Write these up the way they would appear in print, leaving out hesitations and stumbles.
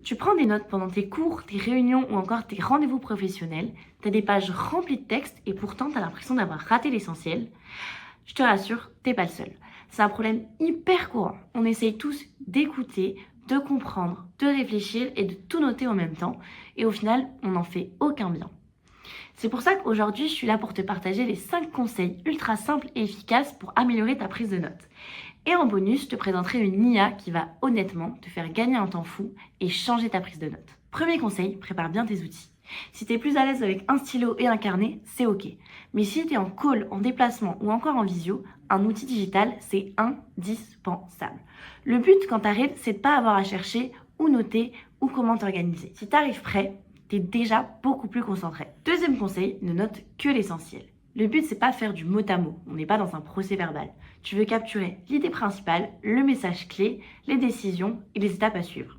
Tu prends des notes pendant tes cours, tes réunions ou encore tes rendez-vous professionnels, tu as des pages remplies de textes et pourtant tu as l'impression d'avoir raté l'essentiel. Je te rassure, t'es pas le seul. C'est un problème hyper courant. On essaye tous d'écouter, de comprendre, de réfléchir et de tout noter en même temps. Et au final, on n'en fait aucun bien. C'est pour ça qu'aujourd'hui, je suis là pour te partager les 5 conseils ultra simples et efficaces pour améliorer ta prise de notes. Et en bonus, je te présenterai une IA qui va honnêtement te faire gagner un temps fou et changer ta prise de notes. Premier conseil, prépare bien tes outils. Si tu es plus à l'aise avec un stylo et un carnet, c'est ok. Mais si tu es en call, en déplacement ou encore en visio, un outil digital, c'est indispensable. Le but quand tu arrives, c'est de pas avoir à chercher où noter ou comment t'organiser. Si tu arrives prêt, tu es déjà beaucoup plus concentré. Deuxième conseil, ne note que l'essentiel. Le but, c'est pas faire du mot à mot. On n'est pas dans un procès verbal. Tu veux capturer l'idée principale, le message clé, les décisions et les étapes à suivre.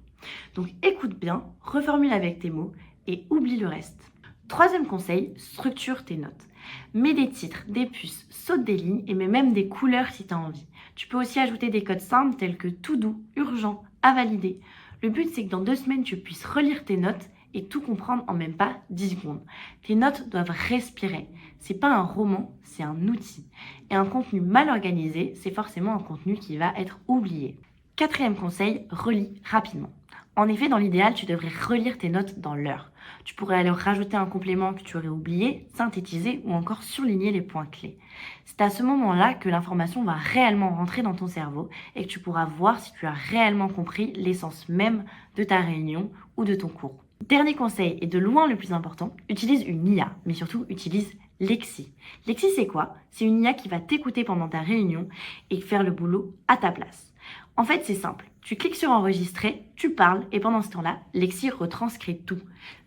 Donc écoute bien, reformule avec tes mots et oublie le reste. Troisième conseil, structure tes notes. Mets des titres, des puces, saute des lignes et mets même des couleurs si tu as envie. Tu peux aussi ajouter des codes simples tels que tout doux, urgent, à valider. Le but, c'est que dans 2 semaines, tu puisses relire tes notes et tout comprendre en même pas 10 secondes. Tes notes doivent respirer. C'est pas un roman, c'est un outil. Et un contenu mal organisé, c'est forcément un contenu qui va être oublié. Quatrième conseil, relis rapidement. En effet, dans l'idéal, tu devrais relire tes notes dans l'heure. Tu pourrais alors rajouter un complément que tu aurais oublié, synthétiser ou encore surligner les points clés. C'est à ce moment-là que l'information va réellement rentrer dans ton cerveau et que tu pourras voir si tu as réellement compris l'essence même de ta réunion ou de ton cours. Dernier conseil, et de loin le plus important, utilise une IA, mais surtout utilise Lexi. Lexi, c'est quoi? C'est une IA qui va t'écouter pendant ta réunion et faire le boulot à ta place. En fait, c'est simple. Tu cliques sur enregistrer, tu parles et pendant ce temps-là, Lexi retranscrit tout.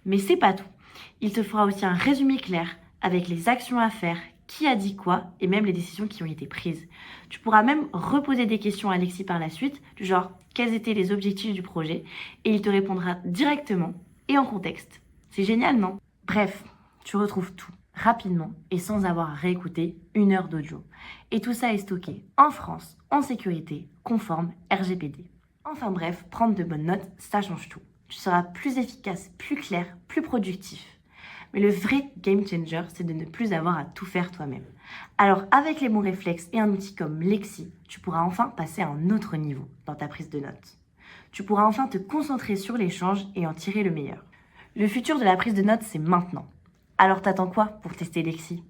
Mais c'est pas tout. Il te fera aussi un résumé clair avec les actions à faire, qui a dit quoi et même les décisions qui ont été prises. Tu pourras même reposer des questions à Lexi par la suite, du genre quels étaient les objectifs du projet et il te répondra directement et en contexte. C'est génial, non? Bref, tu retrouves tout rapidement et sans avoir à réécouter 1 heure d'audio. Et tout ça est stocké en France, en sécurité, conforme RGPD. Enfin bref, prendre de bonnes notes, ça change tout. Tu seras plus efficace, plus clair, plus productif. Mais le vrai game changer, c'est de ne plus avoir à tout faire toi-même. Alors avec les bons réflexes et un outil comme Lexi, tu pourras enfin passer à un autre niveau dans ta prise de notes. Tu pourras enfin te concentrer sur l'échange et en tirer le meilleur. Le futur de la prise de notes, c'est maintenant. Alors t'attends quoi pour tester Lexi ?